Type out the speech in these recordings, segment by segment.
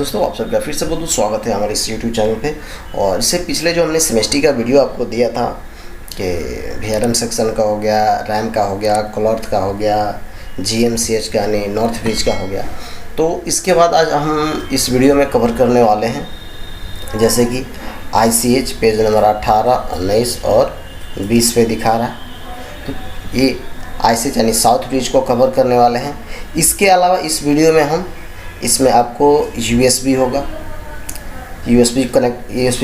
दोस्तों आप सबका फिर से बहुत बहुत स्वागत है हमारे इस यूट्यूब चैनल पे। और इससे पिछले जो हमने सेमेस्ट्री का वीडियो आपको दिया था कि VRM सेक्शन का हो गया, रैम का हो गया, क्लॉथ का हो गया, GMCH का यानी नॉर्थ ब्रिज का हो गया, तो इसके बाद आज हम इस वीडियो में कवर करने वाले हैं जैसे कि ICH पेज नंबर 18, 19 और 20 पे दिखा रहा है। तो ये ICH यानी साउथ ब्रिज को कवर करने वाले हैं। इसके अलावा इस वीडियो में हम इसमें आपको USB होगा, USB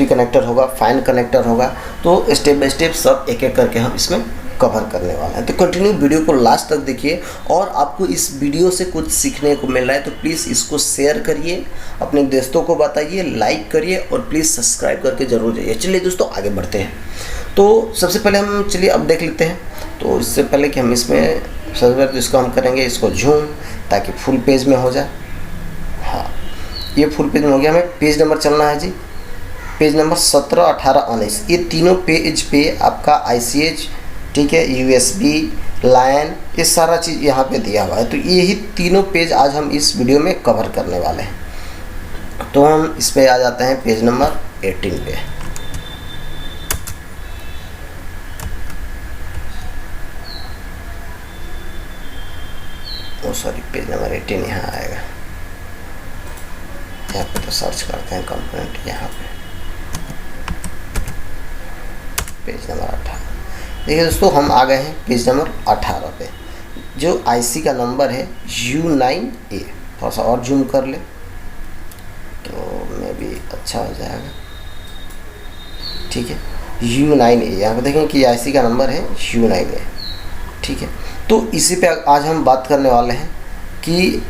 कनेक्टर होगा, फैन कनेक्टर होगा, तो स्टेप बाय स्टेप सब एक एक करके हम इसमें कवर करने वाले हैं। तो कंटिन्यू वीडियो को लास्ट तक देखिए और आपको इस वीडियो से कुछ सीखने को मिल रहा है तो प्लीज़ इसको शेयर करिए, अपने दोस्तों को बताइए, लाइक करिए और प्लीज़ सब्सक्राइब करके ज़रूर जाइए। चलिए दोस्तों आगे बढ़ते हैं। तो सबसे पहले हम चलिए अब देख लेते हैं। तो इससे पहले कि हम इसमें सबसे पहले तो इसको हम करेंगे इसको झूम ताकि फुल पेज में हो जाए। हाँ, ये फुल पेज में हो गया। हमें पेज नंबर चलना है जी, पेज नंबर 17, 18, 19। ये तीनों पेज पे आपका ICH, ठीक है, USB, लाइन, ये सारा चीज़ यहाँ पे दिया हुआ है। तो यही तीनों पेज आज हम इस वीडियो में कवर करने वाले हैं। तो हम इस पे आ जाते हैं पेज नंबर 18 पे। ओ सॉरी, पेज नंबर 18 यहाँ आएगा। यहाँ पे तो सर्च करते हैं कंपोनेंट, यहाँ पे पेज नंबर 18। देखिए दोस्तों हम आ गए हैं पेज नंबर 18 पे। जो IC का नंबर है U9A। थोड़ा सा और जूम कर ले तो मैं भी अच्छा हो जाएगा, ठीक है। U9A, यहाँ पे देखें कि IC का नंबर है U9A, ठीक है। तो इसी पे आज हम बात करने वाले हैं कि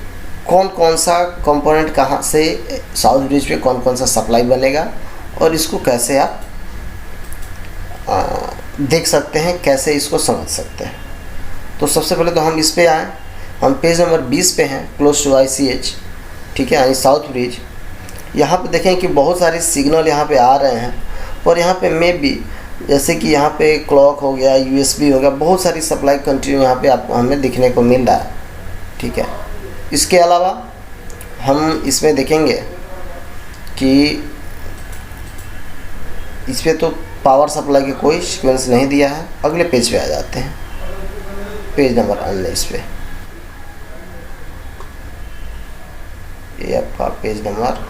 कौन कौन सा कंपोनेंट कहाँ से साउथ ब्रिज पे कौन कौन सा सप्लाई बनेगा और इसको कैसे आप देख सकते हैं, कैसे इसको समझ सकते हैं। तो सबसे पहले तो हम इस पे आए, हम पेज नंबर 20 पे हैं, क्लोज टू ICH, ठीक है, यानी साउथ ब्रिज। यहाँ पे देखें कि बहुत सारे सिग्नल यहाँ पे आ रहे हैं और यहाँ पे मे भी जैसे कि यहाँ पे क्लॉक हो गया, USB हो गया, बहुत सारी सप्लाई कंटिन्यू यहाँ पे आपको हमें दिखने को मिल रहा है, ठीक है। इसके अलावा हम इसमें देखेंगे कि इस पर तो पावर सप्लाई के कोई सीक्वेंस नहीं दिया है। अगले पेज पे आ जाते हैं, पेज नंबर 19 पे। ये आपका पेज नंबर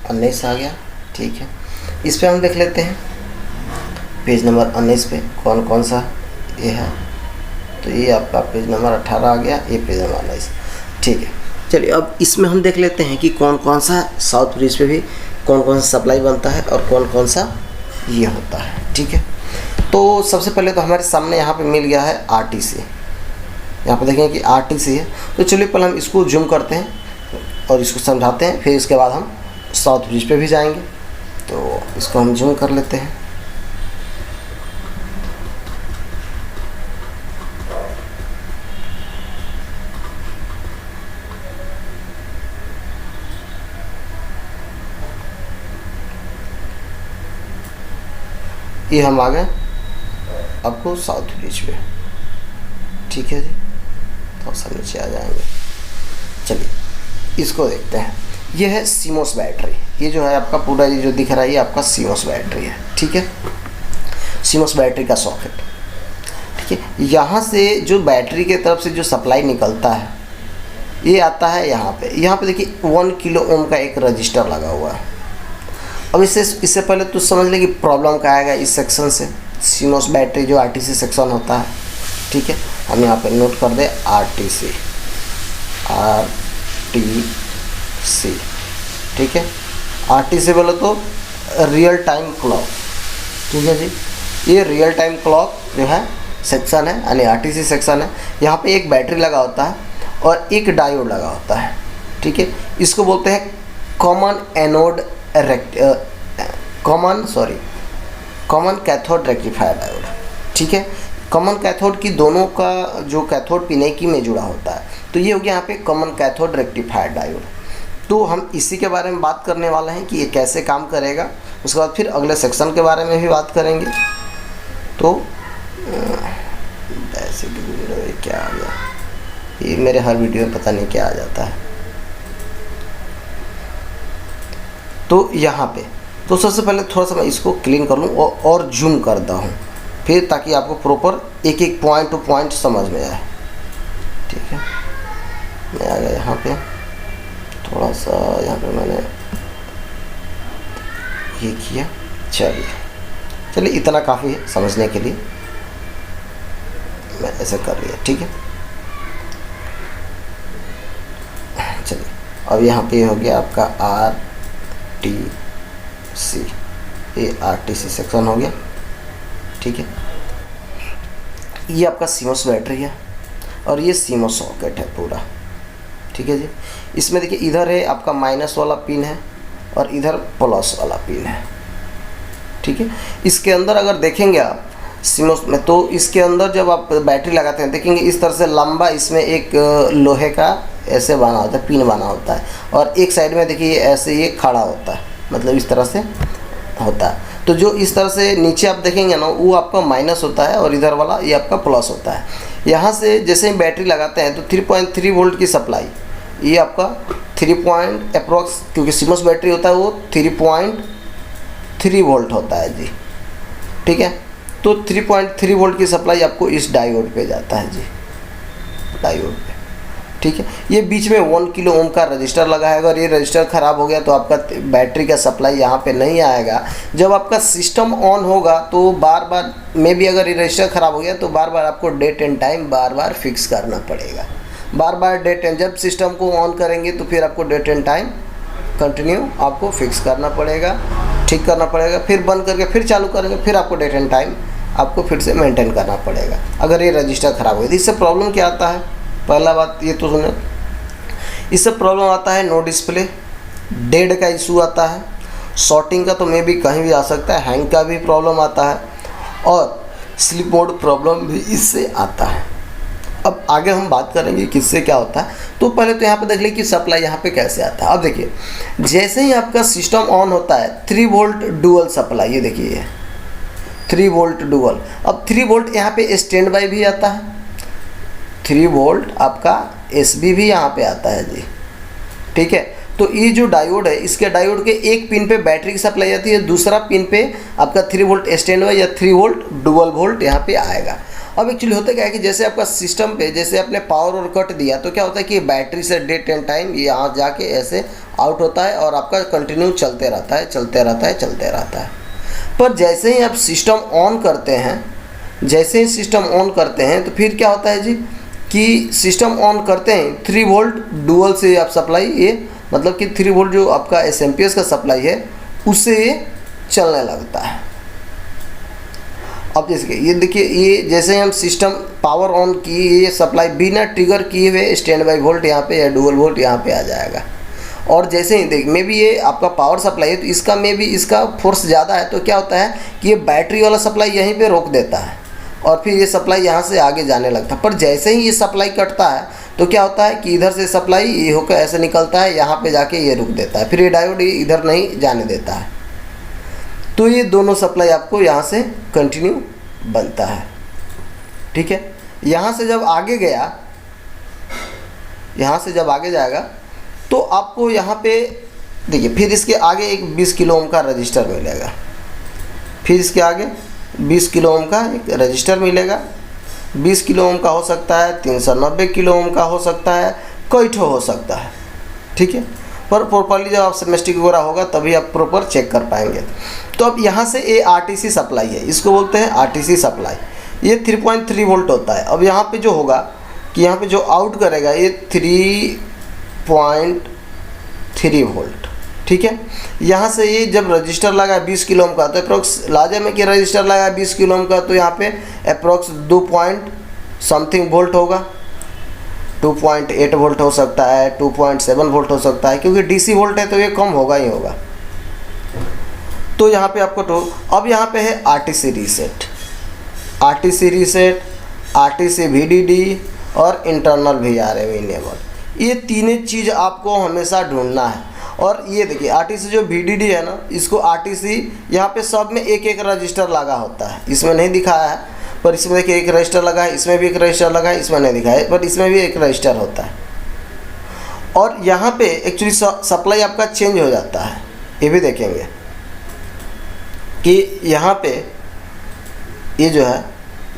19 आ गया, ठीक है। इस पे हम देख लेते हैं पेज नंबर 19 पे कौन कौन सा ये है। तो ये आपका पेज नंबर 18 आ गया, ये पेज नंबर 19, ठीक है। चलिए अब इसमें हम देख लेते हैं कि कौन कौन सा साउथ ब्रिज पे भी कौन कौन सा सप्लाई बनता है और कौन कौन सा ये होता है, ठीक है। तो सबसे पहले तो हमारे सामने यहाँ पे मिल गया है RTC। यहाँ पे देखें कि RTC है। तो चलिए पहले हम इसको जूम करते हैं और इसको समझाते हैं, फिर इसके बाद हम साउथ ब्रिज पे भी जाएंगे। तो इसको हम जूम कर लेते हैं। ये हम आ गए आपको साउथ ब्रिज पे, ठीक है जी। थोड़ा सा नीचे आ जाएंगे। चलिए इसको देखते हैं। ये है CMOS बैटरी। ये जो है आपका पूरा ये जो दिख रहा है ये आपका CMOS बैटरी है, ठीक है। CMOS बैटरी का सॉकेट, ठीक है। यहाँ से जो बैटरी के तरफ से जो सप्लाई निकलता है ये आता है यहाँ पे। यहाँ पे देखिए 1 किलो ओम का एक रजिस्टर लगा हुआ है। अब इससे पहले तो समझ लें कि प्रॉब्लम क्या आएगा इस सेक्शन से। CMOS बैटरी जो RTC सेक्शन होता है, ठीक है। हम यहाँ पे नोट कर दें RTC, ठीक है। RTC बोले तो रियल टाइम क्लॉक, ठीक है जी। ये रियल टाइम क्लॉक जो है सेक्शन है यानी RTC सेक्शन है। यहाँ पे एक बैटरी लगा होता है और एक डायोड लगा होता है, ठीक है। इसको बोलते हैं कॉमन कैथोड रेक्टिफायर डायोड, ठीक है। कॉमन कैथोड की दोनों का जो कैथोड पिनेकी में जुड़ा होता है, तो ये हो गया यहाँ पे कॉमन कैथोड रेक्टिफायर डायोड। तो हम इसी के बारे में बात करने वाले हैं कि ये कैसे काम करेगा। उसके बाद फिर अगले सेक्शन के बारे में भी बात करेंगे। तो बेसिक क्या आ गया, ये मेरे हर वीडियो में पता नहीं क्या आ जाता है। तो यहाँ पे तो सबसे पहले थोड़ा सा मैं इसको क्लीन कर लूँ और जूम करता हूँ, फिर ताकि आपको प्रॉपर एक एक पॉइंट टू पॉइंट समझ में आए। ठीक है, मैं आ गया यहाँ पे, थोड़ा सा यहाँ पे मैंने ये किया। चलिए इतना काफ़ी है समझने के लिए, मैं ऐसे कर लिया। ठीक है, चलिए अब यहाँ पे हो गया आपका RTC, ये RTC सेक्शन हो गया। ठीक है, ये आपका CMOS बैटरी है और ये CMOS सॉकेट है पूरा। ठीक है जी, इसमें देखिए इधर है आपका माइनस वाला पिन है और इधर प्लस वाला पिन है। ठीक है, इसके अंदर अगर देखेंगे आप CMOS में, तो इसके अंदर जब आप बैटरी लगाते हैं देखेंगे इस तरह से लंबा इसमें एक लोहे का ऐसे बना होता है, पिन बना होता है, और एक साइड में देखिए ऐसे ये खड़ा होता है, मतलब इस तरह से होता है। तो जो इस तरह से नीचे आप देखेंगे ना, वो आपका माइनस होता है और इधर वाला ये आपका प्लस होता है। यहाँ से जैसे ही बैटरी लगाते हैं तो 3.3 वोल्ट की सप्लाई, ये आपका 3 अप्रॉक्स, क्योंकि CMOS बैटरी होता है वो 3.3 वोल्ट होता है जी। ठीक है, तो 3.3 वोल्ट की सप्लाई आपको इस डायोड पे जाता है जी, डायोड पे। ठीक है, ये बीच में 1 किलो ओम का रजिस्टर लगा है। अगर ये रजिस्टर ख़राब हो गया तो आपका बैटरी का सप्लाई यहाँ पे नहीं आएगा। जब आपका सिस्टम ऑन होगा तो बार बार में भी अगर ये रजिस्टर ख़राब हो गया तो बार बार आपको डेट एंड टाइम बार बार फिक्स करना पड़ेगा। बार बार डेट एंड, जब सिस्टम को ऑन करेंगे तो फिर आपको डेट एंड टाइम कंटिन्यू आपको फिक्स करना पड़ेगा, ठीक करना पड़ेगा, फिर बंद करके फिर चालू करेंगे, फिर आपको डेट एंड टाइम आपको फिर से मेंटेन करना पड़ेगा अगर ये रजिस्टर ख़राब हो गया। इससे प्रॉब्लम क्या आता है, पहला बात ये तो सुने, इससे प्रॉब्लम आता है नो डिस्प्ले, डेड का इशू आता है, शॉर्टिंग का तो मे भी कहीं भी आ सकता है, हैंग का भी प्रॉब्लम आता है और स्लिप मोड प्रॉब्लम भी इससे आता है। अब आगे हम बात करेंगे किससे क्या होता है। तो पहले तो यहाँ पे देख लीजिए कि सप्लाई यहाँ पे कैसे आता है। अब देखिए जैसे ही आपका सिस्टम ऑन होता है 3 वोल्ट डुअल सप्लाई, ये देखिए ये 3 वोल्ट डुअल। अब 3 वोल्ट यहाँ पे स्टैंड बाई भी आता है, 3 वोल्ट आपका SB भी यहाँ पे आता है जी। ठीक है, तो ये जो डायोड है, इसके डायोड के एक पिन पे बैटरी की सप्लाई आती है, दूसरा पिन पे आपका 3 वोल्ट स्टैंड बाई या 3 वोल्ट डुअल वोल्ट यहाँ पे आएगा। अब एक्चुअली होता क्या है कि जैसे आपका सिस्टम पे जैसे आपने पावर और कट दिया तो क्या होता है कि बैटरी से डेट एंड टाइम ये यहाँ जाके ऐसे आउट होता है और आपका कंटिन्यू चलते रहता है, चलते रहता है, चलते रहता है। पर जैसे ही आप सिस्टम ऑन करते हैं, जैसे ही सिस्टम ऑन करते हैं तो फिर क्या होता है जी कि सिस्टम ऑन करते हैं 3 वोल्ट डुअल से आप सप्लाई, ये मतलब कि 3 वोल्ट जो आपका एसएमपीएस का सप्लाई है उससे ये चलने लगता है। अब जैसे ये देखिए, ये जैसे ही हम सिस्टम पावर ऑन किए, ये सप्लाई बिना ट्रिगर किए हुए स्टैंड बाई वोल्ट यहाँ पे या डुअल वोल्ट यहाँ पे आ जाएगा। और जैसे ही देख मे भी ये आपका पावर सप्लाई है तो इसका मे भी इसका फोर्स ज़्यादा है, तो क्या होता है कि ये बैटरी वाला सप्लाई यहीं पे रोक देता है और फिर ये सप्लाई यहाँ से आगे जाने लगता है। पर जैसे ही ये सप्लाई कटता है तो क्या होता है कि इधर से सप्लाई ये होकर ऐसे निकलता है, यहाँ पे जाके ये रुक देता है, फिर ये डायोड इधर नहीं जाने देता है। तो ये दोनों सप्लाई आपको यहाँ से कंटिन्यू बनता है। ठीक है, यहाँ से जब आगे गया, यहाँ से जब आगे जाएगा तो आपको यहाँ पे देखिए फिर इसके आगे एक 20 किलो ओम का रजिस्टर मिलेगा, फिर इसके आगे 20 किलो ओम का एक रजिस्टर मिलेगा। 20 किलो ओम का हो सकता है, 390 किलो ओम का हो सकता है, कई ठो हो सकता है। ठीक है, पर प्रॉपरली जब आप सेमेस्टिक वगैरह होगा तभी आप प्रॉपर चेक कर पाएंगे। तो अब यहाँ से ये RTC सप्लाई है, इसको बोलते हैं RTC सप्लाई। ये 3.3 वोल्ट होता है। अब यहाँ पे जो होगा कि यहाँ पे जो आउट करेगा ये 3.3 वोल्ट। ठीक है, यहाँ से ये जब रजिस्टर लगा 20 किलो ओम का, तो अप्रोक्स लाजम है कि रजिस्टर लगा 20 किलो ओम का, तो यहाँ पे अप्रोक्स 2 पॉइंट समथिंग वोल्ट होगा, 2.8 वोल्ट हो सकता है, 2.7 वोल्ट हो सकता है, क्योंकि DC वोल्ट है तो ये कम होगा ही होगा। तो यहाँ पे आपको तो अब यहाँ पे है RTC reset, RTC reset, RTC VDD और इंटरनल VRM इनेबल। ये तीनों चीज़ आपको हमेशा ढूंढना है। और ये देखिए RTC जो VDD है ना, इसको RTC यहाँ पे सब में एक एक रजिस्टर लगा होता है, इसमें नहीं दिखाया है, पर इसमें देखिए एक रजिस्टर लगा है, इसमें भी एक रजिस्टर लगा है, इसमें नहीं दिखा है, पर इसमें भी एक रजिस्टर होता है। और यहाँ पे एक्चुअली सप्लाई आपका चेंज हो जाता है, ये भी देखेंगे कि यहाँ पे ये जो है,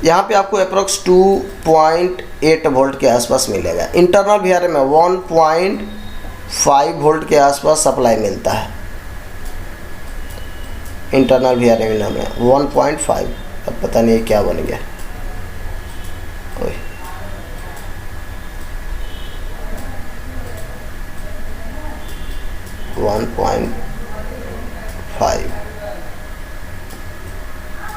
यहाँ पे आपको अप्रोक्स 2.8 वोल्ट के आसपास मिलेगा। इंटरनल VRM में 1.5 वोल्ट के आसपास सप्लाई मिलता है। इंटरनल VRM में 1.5, अब पता नहीं क्या बन गया, 1.5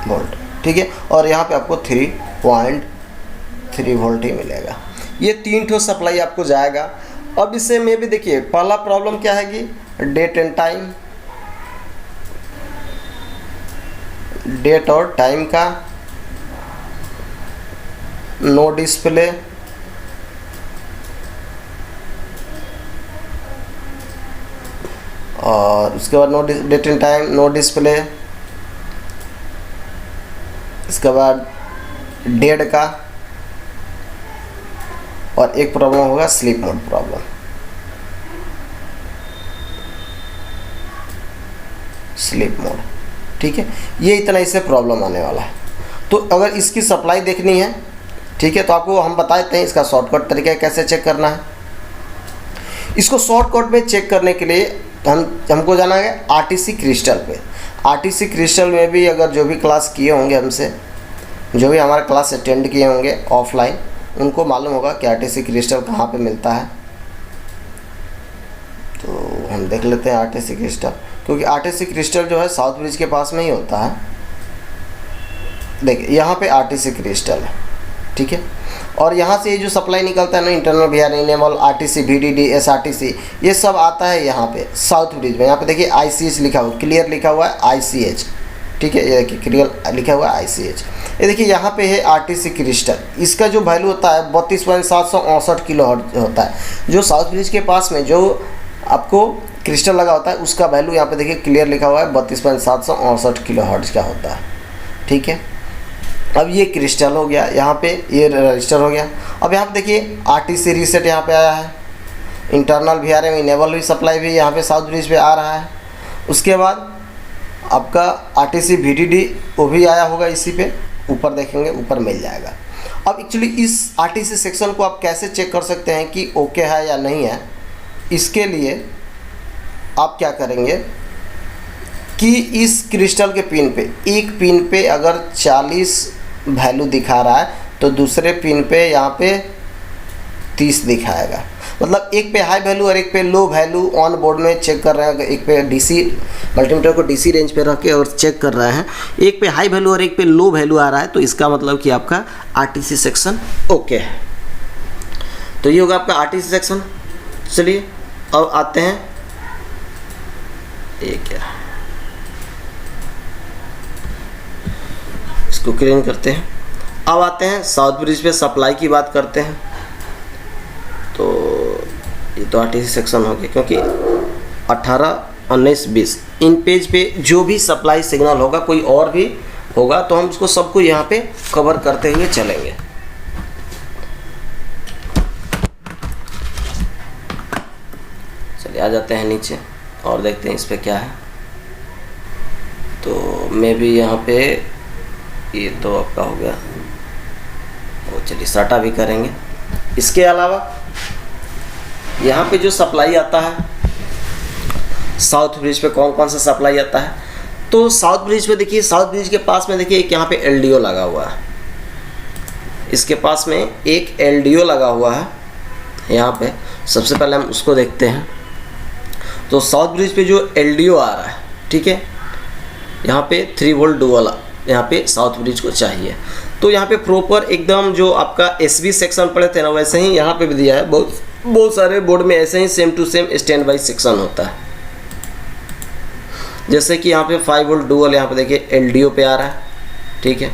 वोल्ट, ठीक है। और यहाँ पे आपको 3.3 वोल्ट ही मिलेगा। ये 3 ठो सप्लाई आपको जाएगा। अब इससे में भी देखिए पहला प्रॉब्लम क्या है कि डेट एंड टाइम, डेट और टाइम का नो डिस्प्ले, और उसके बाद no date and time, no display, इसके बाद डेड का, और एक प्रॉब्लम होगा sleep mode problem. Sleep mode, ठीक है। ये इतना इससे प्रॉब्लम आने वाला है। तो अगर इसकी सप्लाई देखनी है, ठीक है, तो आपको हम बताते हैं इसका शॉर्टकट तरीका कैसे चेक करना है। इसको शॉर्टकट में चेक करने के लिए हमको जाना है RTC क्रिस्टल पे। RTC क्रिस्टल में भी अगर जो भी क्लास किए होंगे हमसे, जो भी हमारा क्लास अटेंड किए होंगे ऑफलाइन, उनको मालूम होगा कि RTC क्रिस्टल कहाँ पे मिलता है। तो हम देख लेते हैं RTC क्रिस्टल, क्योंकि RTC क्रिस्टल जो है साउथ ब्रिज के पास में ही होता है। देखिए यहाँ पे RTC क्रिस्टल है, ठीक है। और यहाँ से ये जो सप्लाई निकलता है ना, internal VRM enable, RTC VDD SRTC, ये सब आता है यहाँ पे साउथ ब्रिज में। यहाँ पे देखिए ICH लिखा हुआ, क्लियर लिखा हुआ है ICH, ठीक है। ये देखिए क्लियर लिखा हुआ है ICH। ये देखिए यहाँ पे है RTC क्रिस्टल, इसका जो वैल्यू होता है 32.768 किलोहर्ट्ज होता है। जो साउथ ब्रिज के पास में जो आपको क्रिस्टल लगा होता है, उसका वैल्यू यहाँ पे देखिए क्लियर लिखा हुआ है 32.768 किलोहर्ट्ज का होता है, ठीक है। अब ये क्रिस्टल हो गया, यहाँ पे ये रजिस्टर हो गया। अब यहाँ पे देखिए RTC रीसेट यहाँ पे आया है, इंटरनल VRM इनेबल भी सप्लाई भी यहाँ पे साउथ ब्रिज पे आ रहा है। उसके बाद आपका RTC VDD वो भी आया होगा इसी पे, ऊपर देखेंगे ऊपर मिल जाएगा। अब एक्चुअली इस RTC सेक्शन को आप कैसे चेक कर सकते हैं कि ओके है या नहीं है, इसके लिए आप क्या करेंगे कि इस क्रिस्टल के पिन पे, एक पिन पे अगर 40 वैल्यू दिखा रहा है तो दूसरे पिन पे यहाँ पे 30 दिखाएगा। मतलब एक पे हाई वैल्यू और एक पे लो वैल्यू ऑन बोर्ड में चेक कर रहे हैं। एक पे DC मल्टीमीटर को DC रेंज पे रख के और चेक कर रहे हैं, एक पे हाई वैल्यू और एक पे लो वैल्यू आ रहा है, तो इसका मतलब कि आपका RTC सेक्शन ओके है। तो ये होगा आपका RTC सेक्शन। चलिए अब आते हैं, ये क्या, इसको क्लीन करते हैं। अब आते हैं साउथ ब्रिज पे सप्लाई की बात करते हैं। तो ये तो RTC सेक्शन हो गया, क्योंकि 18, 19, 20 इन पेज पे जो भी सप्लाई सिग्नल होगा, कोई और भी होगा, तो हम उसको सबको यहाँ पे कवर करते हुए चलेंगे। चलिए आ जाते हैं नीचे और देखते हैं इस पे क्या है। तो मैं भी यहाँ पे, ये तो आपका हो गया, वो चलिए साटा भी करेंगे। इसके अलावा यहाँ पे जो सप्लाई आता है साउथ ब्रिज पे, कौन कौन सा सप्लाई आता है, तो साउथ ब्रिज पे देखिए, साउथ ब्रिज के पास में देखिए एक यहाँ पे LDO लगा हुआ है। इसके पास में एक LDO लगा हुआ है यहाँ पे। सबसे पहले हम उसको देखते हैं। तो साउथ ब्रिज पे जो LDO आ रहा है, ठीक है, यहाँ पे 3 वोल्ट डुअल यहाँ पे साउथ ब्रिज को चाहिए। तो यहाँ पे प्रॉपर एकदम जो आपका SB सेक्शन पढ़े थे ना, वैसे ही यहाँ पे भी दिया है। बहुत सारे बोर्ड में ऐसे ही same to same stand by section होता है। जैसे कि यहाँ पे 5 वोल्ट डुअल यहाँ पे देखिए LDO पे आ रहा है, ठीक है।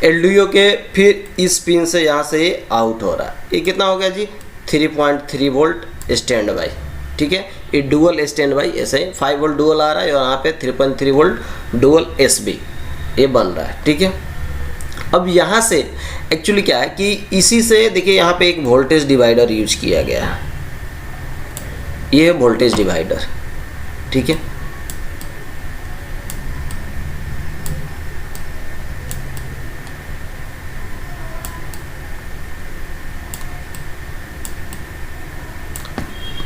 LDO के फिर इस पिन से यहाँ से ये आउट हो रहा है। ये कितना हो गया जी, 3.3 वोल्ट स्टैंड बाई, ठीक है। ये डुअल स्टैंड बाई, ऐसे ही 5 वोल्ट डुअल आ रहा है और यहाँ पे 3.3 वोल्ट डुअल SB ये बन रहा है, ठीक है। अब यहाँ से एक्चुअली क्या है कि इसी से देखिए यहाँ पे एक वोल्टेज डिवाइडर यूज किया गया है, ये है वोल्टेज डिवाइडर, ठीक है।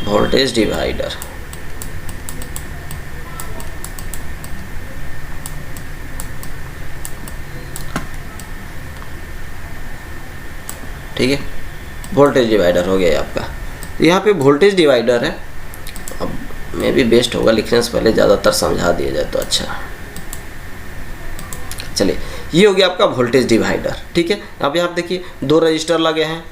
वोल्टेज डिवाइडर, ठीक है, वोल्टेज डिवाइडर हो गया आपका। यहाँ पे वोल्टेज डिवाइडर है, अब मैं भी बेस्ट होगा लिखने से पहले ज़्यादातर समझा दिया जाए तो अच्छा। चलिए ये हो गया आपका वोल्टेज डिवाइडर, ठीक है। अब यहाँ पे देखिए दो रजिस्टर लगे हैं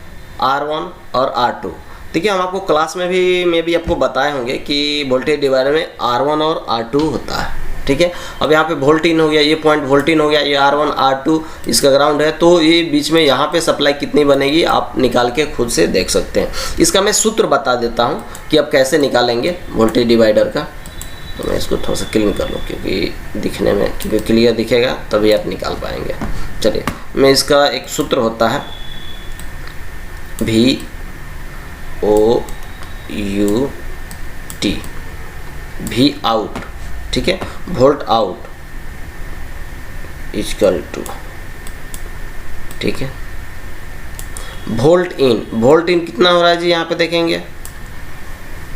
R1 और R2। देखिए हम आपको क्लास में भी आपको बताए होंगे कि वोल्टेज डिवाइडर में R1 और R2 होता है, ठीक है। अब यहाँ पे वोल्टिन हो गया, ये पॉइंट वोल्टिन हो गया, ये R1 R2 इसका ग्राउंड है, तो ये बीच में यहाँ पे सप्लाई कितनी बनेगी आप निकाल के खुद से देख सकते हैं। इसका मैं सूत्र बता देता हूँ कि आप कैसे निकालेंगे वोल्टेज डिवाइडर का। तो मैं इसको थोड़ा सा क्लीन कर लूँ क्योंकि दिखने में क्योंकि क्लियर दिखेगा तभी आप निकाल पाएंगे। चलिए मैं इसका एक सूत्र होता है VOUT, V आउट, ठीक है, वोल्ट आउट इक्वल टू, ठीक है, वोल्ट इन। वोल्ट इन कितना हो रहा है जी, यहाँ पे देखेंगे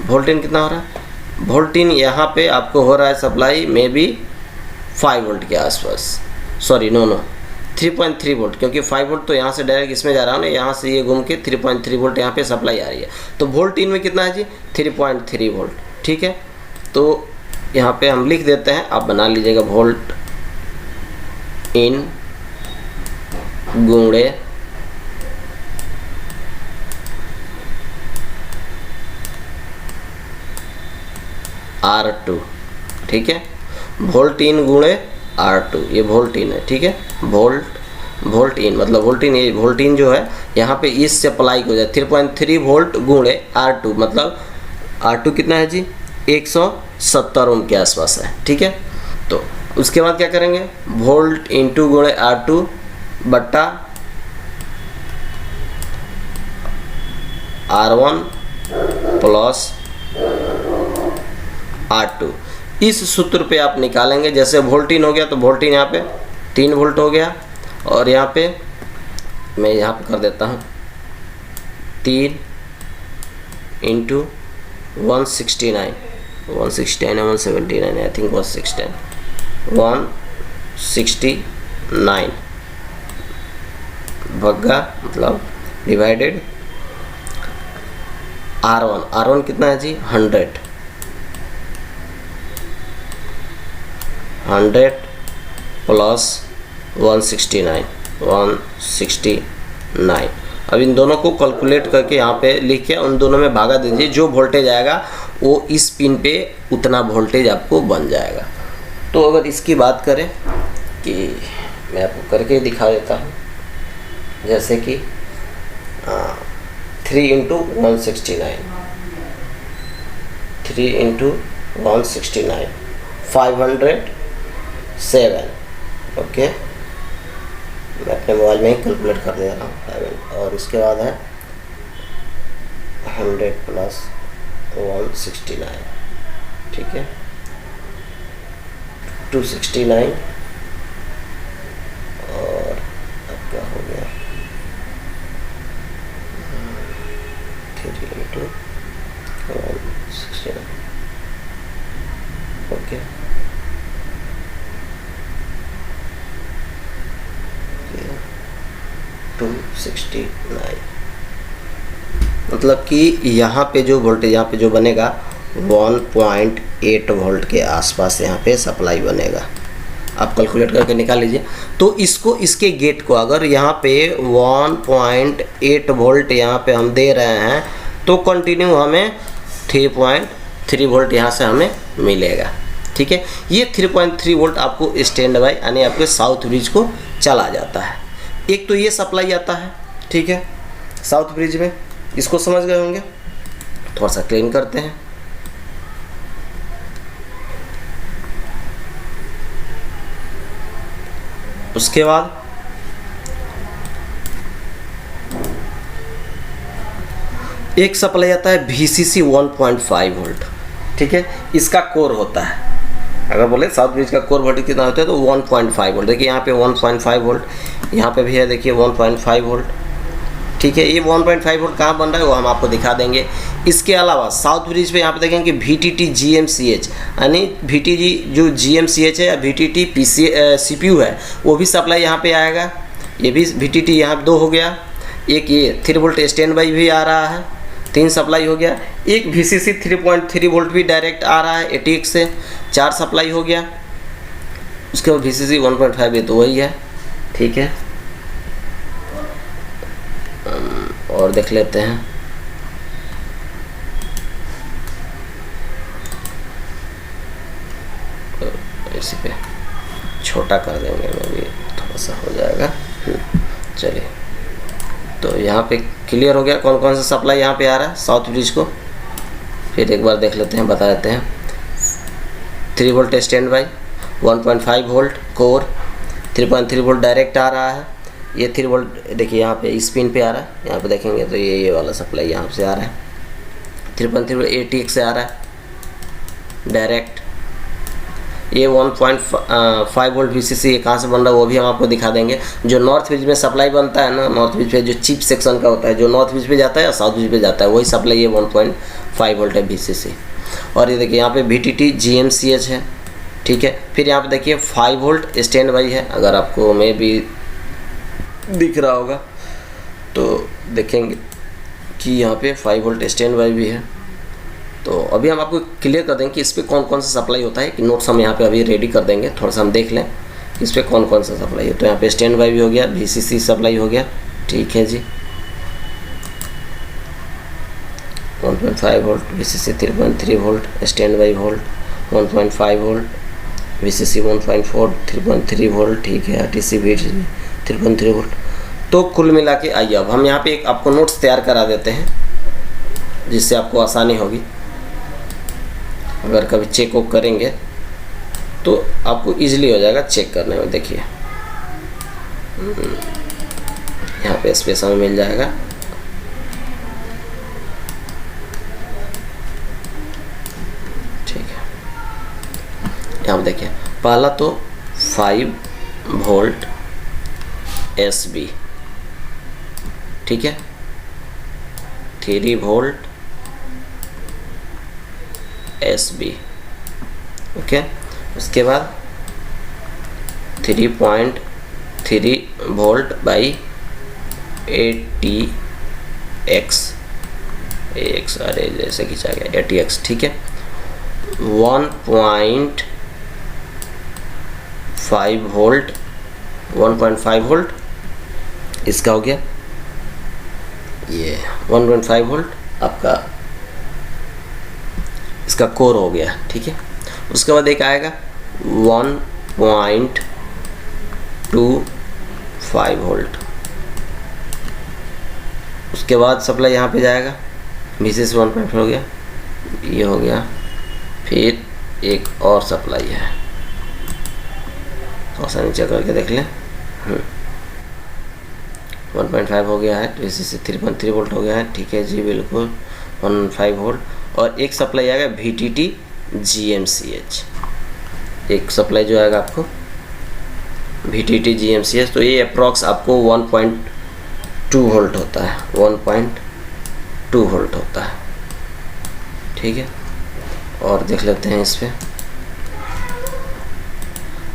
वोल्ट इन कितना हो रहा है। वोल्ट इन यहाँ पे आपको हो रहा है सप्लाई में भी 5 वोल्ट के आसपास, सॉरी नो 3.3 वोल्ट, क्योंकि 5 वोल्ट तो यहाँ से डायरेक्ट इसमें जा रहा है ना, यहाँ से ये घूम के 3.3 वोल्ट यहाँ पे सप्लाई आ रही है। तो वोल्ट इन में कितना है जी 3.3 वोल्ट, ठीक है। तो यहाँ पे हम लिख देते हैं, आप बना लीजिएगा वोल्ट इन गुणे R2, ठीक है, वोल्ट इन गुणे R2, ये वोल्ट इन है, ठीक है। वोल्ट इन मतलब वोल्ट इन, ये वोल्ट इन जो है यहाँ पे इस सप्लाई को जाए 3.3 वोल्ट गुणे R2, मतलब R2 कितना है जी 170 ओम के आसपास है, ठीक है। तो उसके बाद क्या करेंगे, वोल्ट इंटू गुणे R2 बट्टा R1 प्लस R2, इस सूत्र पे आप निकालेंगे। जैसे वोल्टिन हो गया तो वोल्टिन यहाँ पे 3 वोल्ट हो गया, और यहाँ पे मैं यहाँ पे कर देता हूँ 3 इंटू 169 179 आई थिंक 169 भग्गा मतलब डिवाइडेड R1 कितना है जी 100 प्लस 169। अब इन दोनों को कैलकुलेट करके यहाँ पे लिख के उन दोनों में भागा दीजिए, जो वोल्टेज आएगा वो इस पिन पे उतना वोल्टेज आपको बन जाएगा। तो अगर इसकी बात करें कि मैं आपको करके दिखा देता हूँ, जैसे कि 3 इंटू 169 507, ओके, मैं अपने मोबाइल में ही कैलकुलेट कर दे रहा हूँ 5, और इसके बाद है 100 प्लस 169, ठीक है, 269, और आपका हो गया 3 इंटू 169, ओके, मतलब कि यहाँ पे जो वोल्टेज यहाँ पे जो बनेगा 1.8 वोल्ट के आसपास यहाँ पे सप्लाई बनेगा। आप कैलकुलेट करके निकाल लीजिए। तो इसको इसके गेट को अगर यहाँ पे 1.8 वोल्ट यहाँ पे हम दे रहे हैं तो कंटिन्यू हमें 3.3 वोल्ट यहाँ से हमें मिलेगा, ठीक है। ये 3.3 वोल्ट आपको स्टैंड बाय यानी आपके साउथ ब्रिज को चला जाता है। एक तो ये सप्लाई आता है, ठीक है, साउथ ब्रिज में, इसको समझ गए होंगे। थोड़ा सा क्लीन करते हैं। उसके बाद एक सप्लाई आता है VCC 1.5 वोल्ट, ठीक है, इसका कोर होता है। अगर बोले साउथ ब्रिज का कोर वोल्टेज कितना होता है तो 1.5 वोल्ट। देखिए यहाँ पे 1.5 वोल्ट, यहाँ पे भी है देखिए 1.5 वोल्ट, ठीक है। ये 1.5 वोल्ट कहाँ बन रहा है वो हम आपको दिखा देंगे। इसके अलावा साउथ ब्रिज पे यहाँ पे देखेंगे VTT GMCH, यानी VTT जो GMCH है या VTT CPU है वो भी सप्लाई यहाँ पे आएगा। ये भी VTT यहाँ 2 हो गया, एक ये 3 वोल्ट स्टैंड बाई भी आ रहा है, 3 सप्लाई हो गया। एक VCC 3.3 वोल्ट भी डायरेक्ट आ रहा है ATX से, 4 सप्लाई हो गया। उसके बाद VCC 1.5 ये तो वही है, ठीक है। और देख लेते हैं, इसी पे छोटा कर देंगे, मैं भी थोड़ा सा हो जाएगा। चलिए, तो यहाँ पे क्लियर हो गया कौन कौन सा सप्लाई यहाँ पे आ रहा है साउथ ब्रिज को। फिर एक बार देख लेते हैं, बता देते हैं। 3 volt stand by, 1.5 volt core, 3.3 volt direct आ रहा है। ये 3 वोल्ट देखिए यहाँ पे स्पिन पे आ रहा है, यहाँ पे देखेंगे तो ये वाला सप्लाई यहाँ से आ रहा है। 3.3 वोल्ट ATX से आ रहा है डायरेक्ट। ये 1.5 वोल्ट VCC ये कहाँ से बन रहा है वो भी हम आपको दिखा देंगे। जो नॉर्थ ब्रिज में सप्लाई बनता है ना, नॉर्थ ब्रिज पे जो चिप सेक्शन का होता है, जो नॉर्थ ब्रिज पे जाता है या साउथ ब्रिज पे जाता है, वही सप्लाई ये 1.5 वोल्ट है VCC। और ये देखिए यहाँ पे VTT GMCH है, ठीक है। फिर यहाँ पे देखिए 5 वोल्ट स्टैंड बाई है, अगर आपको में भी दिख रहा होगा तो देखेंगे कि यहाँ पे 5 वोल्ट स्टैंड बाई भी है। तो अभी हम आपको क्लियर कर देंगे कि इस पर कौन कौन सा सप्लाई होता है, कि नोट्स हम यहाँ पे अभी रेडी कर देंगे, थोड़ा सा हम देख लें इस पर कौन कौन सा सप्लाई है। तो यहाँ पे स्टैंड बाई भी हो गया, VCC सप्लाई हो गया, ठीक है जी। 1.5 volt VCC, 3.3 volt stand by volt, 1.5 volt VCC, 1.4 3.3 volt, ठीक है। RTC भी 3.3 वोल्ट। तो कुल मिला के आइए अब हम यहाँ पे एक आपको नोट्स तैयार करा देते हैं, जिससे आपको आसानी होगी। अगर कभी चेक वोक करेंगे तो आपको इजीली हो जाएगा चेक करने में। देखिए यहाँ पे स्पेस हमें मिल जाएगा, ठीक है। यहाँ पे देखिए पहला तो 5 वोल्ट SB, ठीक है। 3 वोल्ट SB, ओके। उसके बाद 3.3 वोल्ट बाई ATX, अरे जैसे खींचा गया ATX, ठीक है। 1.5 वोल्ट, 1.5 वोल्ट इसका हो गया, ये 1.5 वोल्ट आपका इसका कोर हो गया, ठीक है। उसके बाद एक आएगा 1.25 वोल्ट। उसके बाद सप्लाई यहाँ पे जाएगा, VCC 1.5 हो गया, ये हो गया। फिर एक और सप्लाई है, थोड़ा सा नीचे करके देख लें। 1.5 हो गया है, VCC 3.3 वोल्ट हो गया है, ठीक है जी, बिल्कुल 1.5 वोल्ट। और एक सप्लाई आएगा VTT GMCH, एक सप्लाई जो आएगा आपको VTT GMCH। तो ये अप्रॉक्स आपको 1.2 वोल्ट होता है, 1.2 वोल्ट होता है, ठीक है। और देख लेते हैं इस पर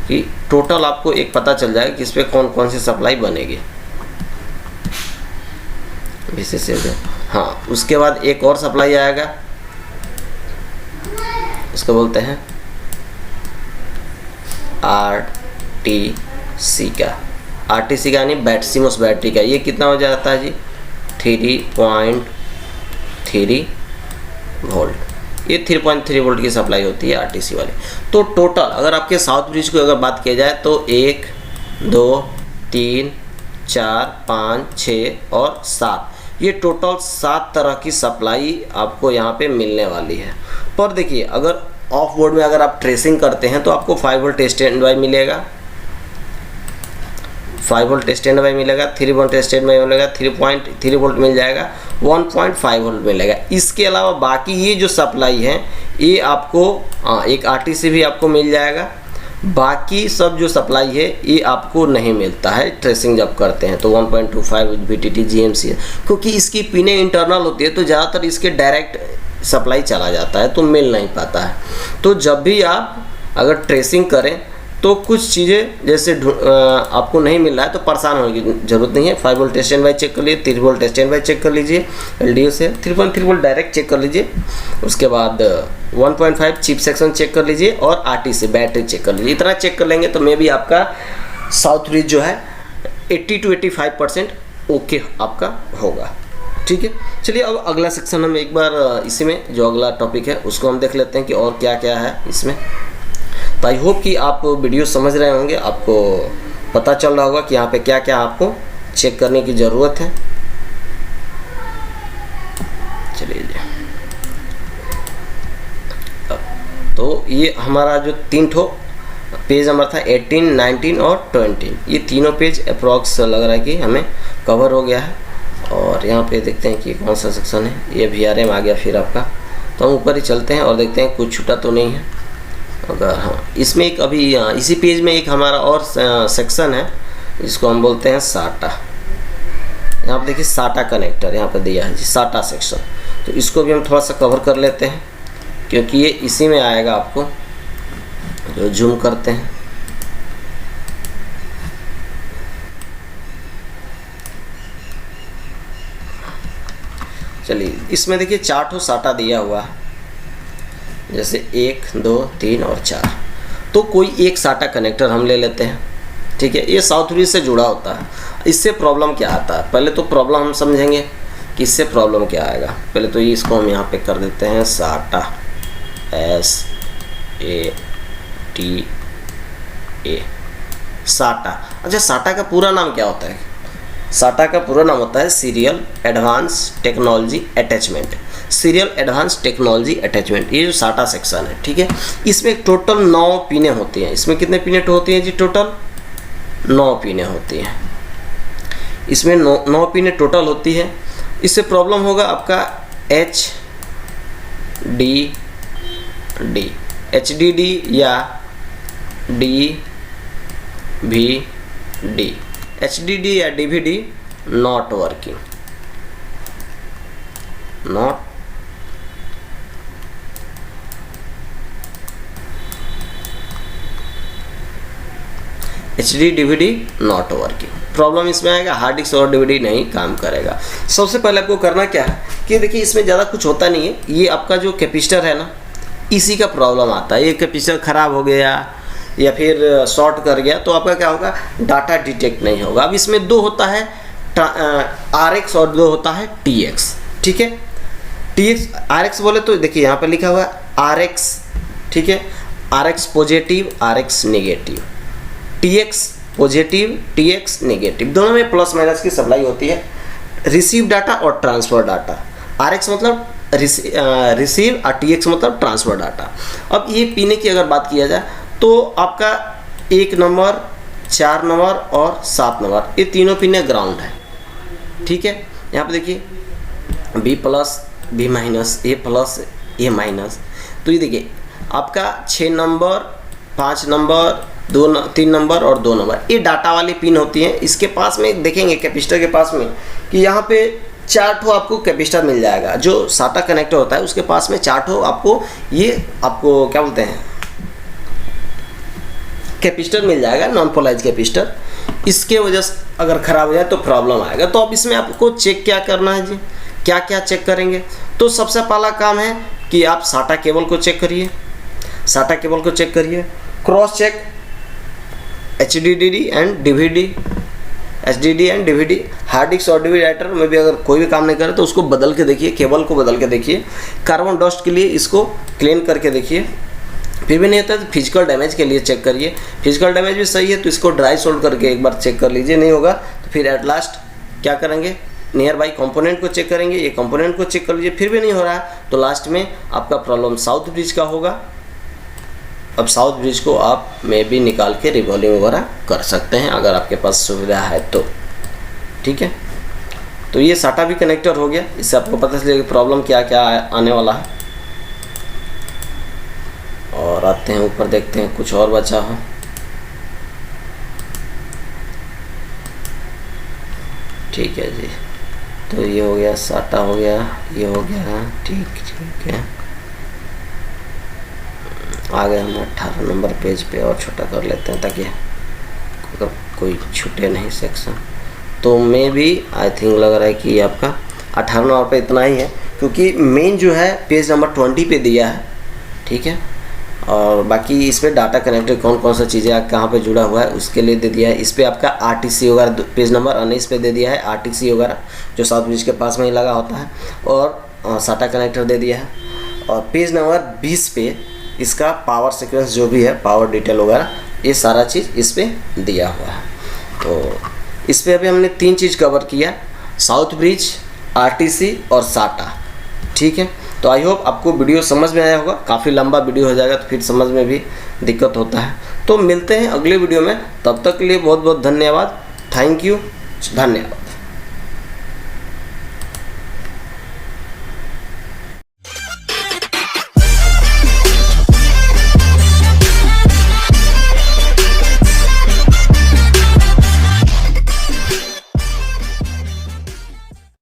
कि टोटल आपको एक पता चल जाएगा कि इस पर कौन कौन सी सप्लाई बनेगी VCC। हाँ, उसके बाद एक और सप्लाई आएगा, इसको बोलते हैं RTC का, यानी बैटसीमोस बैटरी का। ये कितना हो जाता है जी, 3.3 वोल्ट। ये 3.3 वोल्ट की सप्लाई होती है RTC वाली। तो टोटल अगर आपके साउथ ब्रिज को अगर बात किया जाए तो 1 2 3 4 5 6 और 7, ये टोटल 7 तरह की सप्लाई आपको यहाँ पे मिलने वाली है। पर देखिए अगर ऑफ बोर्ड में अगर आप ट्रेसिंग करते हैं तो आपको 5 वोल्ट स्टैंड बाई मिलेगा, 5 वोल्ट स्टैंड बाई मिलेगा, 3 वोल्ट स्टैंड बाई मिलेगा, 3.3 वोल्ट मिल जाएगा, 1.5 वोल्ट मिलेगा। इसके अलावा बाकी ये जो सप्लाई है ये आपको एक आरटीसी भी आपको मिल जाएगा। बाकी सब जो सप्लाई है ये आपको नहीं मिलता है ट्रेसिंग जब करते हैं तो 1.25 VTT GMC है, क्योंकि इसकी पिने इंटरनल होती है तो ज़्यादातर इसके डायरेक्ट सप्लाई चला जाता है तो मिल नहीं पाता है। तो जब भी आप अगर ट्रेसिंग करें तो कुछ चीज़ें जैसे आपको नहीं मिल रहा है तो परेशान होने की जरूरत नहीं है। 5 वोल्ट स्टैंड बाई चेक कर लीजिए, 3 वोल्ट स्टैंड बाई चेक कर लीजिए, LDO से 3.3 वोल्ट डायरेक्ट चेक कर लीजिए, उसके बाद 1.5 चिप सेक्शन चेक कर लीजिए और RT से बैटरी चेक कर लीजिए। इतना चेक कर लेंगे तो मे भी आपका साउथ ब्रिज जो है 80 to 85% ओके आपका होगा। ठीक है, चलिए अब अगला सेक्शन हम एक बार इसी में जो अगला टॉपिक है उसको हम देख लेते हैं कि और क्या क्या है इसमें। तो आई होप कि आप वीडियो समझ रहे होंगे, आपको पता चल रहा होगा कि यहाँ पे क्या क्या आपको चेक करने की ज़रूरत है। चलिए तो ये हमारा जो 3 ठो पेज नंबर था 18, 19 और 20, ये तीनों पेज अप्रॉक्स लग रहा है कि हमें कवर हो गया है। और यहाँ पे देखते हैं कि कौन सा सेक्शन है, ये VRM आ गया फिर आपका। तो हम ऊपर ही चलते हैं और देखते हैं कुछ छूटा तो नहीं है। अगर हाँ, इसमें एक अभी इसी पेज में एक हमारा और सेक्शन है जिसको हम बोलते हैं SATA। यहाँ पे देखिए SATA कनेक्टर यहाँ पे दिया है जी, SATA सेक्शन। तो इसको भी हम थोड़ा सा कवर कर लेते हैं क्योंकि ये इसी में आएगा। आपको जो जूम करते हैं चलिए, इसमें देखिए 4 ठो SATA दिया हुआ है, जैसे 1, 2, 3 और 4। तो कोई एक SATA कनेक्टर हम ले लेते हैं। ठीक है, ये साउथ ब्रिज से जुड़ा होता है। इससे प्रॉब्लम क्या आता है, पहले तो प्रॉब्लम हम समझेंगे कि इससे प्रॉब्लम क्या आएगा। पहले तो ये इसको हम यहाँ पे कर देते हैं SATA, SATA। अच्छा, SATA का पूरा नाम क्या होता है? SATA का पूरा नाम होता है serial advance technology attachment. Serial advance technology attachment, ये जो SATA सेक्शन है। ठीक है, इसमें टोटल 9 पिने होती हैं। इसमें कितने पिने होती हैं जी? टोटल 9 पिने होती हैं। इसमें 9 पिने टोटल होती है। इससे प्रॉब्लम होगा आपका HDD या DVD। HDD या DVD not working, not HD DVD not working. Problem इसमें आएगा हार्ड डिस्क और DVD नहीं काम करेगा। सबसे पहले आपको करना क्या है कि देखिए इसमें ज़्यादा कुछ होता नहीं है। ये आपका जो कैपेसिटर है ना, इसी का प्रॉब्लम आता है। ये कैपेसिटर ख़राब हो गया या फिर शॉर्ट कर गया तो आपका क्या होगा, डाटा डिटेक्ट नहीं होगा। अब इसमें 2 होता है RX और 2 होता है TX। ठीक है, TX RX बोले तो देखिए यहाँ पर लिखा हुआ है RX। ठीक है, RX positive, RX negative, TX positive, TX negative, दोनों में प्लस माइनस की सप्लाई होती है। रिसीव डाटा और ट्रांसफ़र डाटा, RX मतलब रिसीव और TX मतलब ट्रांसफ़र डाटा। अब ये पीने की अगर बात किया जाए तो आपका 1 नंबर, 4 नंबर और 7 नंबर, ये तीनों पिने ग्राउंड है। ठीक है, यहाँ पे देखिए B+, B-, A+, A-। तो ये देखिए आपका 6 नंबर, 5 नंबर, 3 नंबर और 2 नंबर, ये डाटा वाली पिन होती हैं। इसके पास में देखेंगे कैपेसिटर के पास में कि यहाँ पे 4 ठो आपको कैपेसिटर मिल जाएगा। जो SATA कनेक्टर होता है उसके पास में 4 ठो आपको आपको क्या बोलते हैं, कैपेसिटर मिल जाएगा, नॉन पोलराइज कैपेसिटर। इसके वजह से अगर ख़राब हो जाए तो प्रॉब्लम आएगा। तो अब इसमें आपको चेक क्या करना है जी, क्या क्या चेक करेंगे? तो सबसे पहला काम है कि आप SATA केबल को चेक करिए। SATA केबल को चेक करिए, cross check HDD and DVD। Hard disk और DVD राइटर में भी अगर कोई भी काम नहीं करे तो उसको बदल के देखिए, केबल को बदल के देखिए। कार्बन डस्ट के लिए इसको क्लीन करके देखिए, फिर भी नहीं होता तो फिजिकल डैमेज के लिए चेक करिए। फिजिकल डैमेज भी सही है तो इसको ड्राई सोल्ड करके एक बार चेक कर लीजिए, नहीं होगा तो फिर एट लास्ट क्या करेंगे, नियर बाई कंपोनेंट को चेक करेंगे। ये कंपोनेंट को चेक कर लीजिए, फिर भी नहीं हो रहा है तो लास्ट में आपका प्रॉब्लम साउथ ब्रिज का होगा। अब साउथ ब्रिज को आप में भी निकाल के रिवॉल्विंग वगैरह कर सकते हैं अगर आपके पास सुविधा है तो। ठीक है, तो ये साटा भी कनेक्टर हो गया। इससे आपको पता चलेगा प्रॉब्लम क्या क्या आने वाला है। और आते हैं ऊपर, देखते हैं कुछ और बचा हो। ठीक है जी, तो ये हो गया, साटा हो गया, ये हो गया। ठीक है, आ गए हम 18 नंबर पेज पे। और छोटा कर लेते हैं ताकि अगर कोई छूटे नहीं सेक्शन। तो मैं भी आई थिंक लग रहा है कि आपका 18 नंबर पे इतना ही है, क्योंकि मेन जो है पेज नंबर 20 पे दिया है। ठीक है, और बाकी इस पर डाटा कनेक्टर कौन कौन सा चीज़ें कहाँ पे जुड़ा हुआ है उसके लिए दे दिया है। इस पर आपका आरटीसी वगैरह पेज नंबर 19 पे दे दिया है, आरटीसी वगैरह जो साउथ ब्रिज के पास में ही लगा होता है, और साटा कनेक्टर दे दिया है। और पेज नंबर 20 पे इसका पावर सीक्वेंस जो भी है, पावर डिटेल वगैरह, ये सारा चीज़ इस पर दिया हुआ है। तो इस पर अभी हमने 3 चीज़ कवर किया, साउथ ब्रिज, आरटीसी और साटा। ठीक है, तो आई होप आपको वीडियो समझ में आया होगा। काफ़ी लंबा वीडियो हो जाएगा तो फिर समझ में भी दिक्कत होता है। तो मिलते हैं अगले वीडियो में, तब तक के लिए बहुत बहुत धन्यवाद। थैंक यू, धन्यवाद।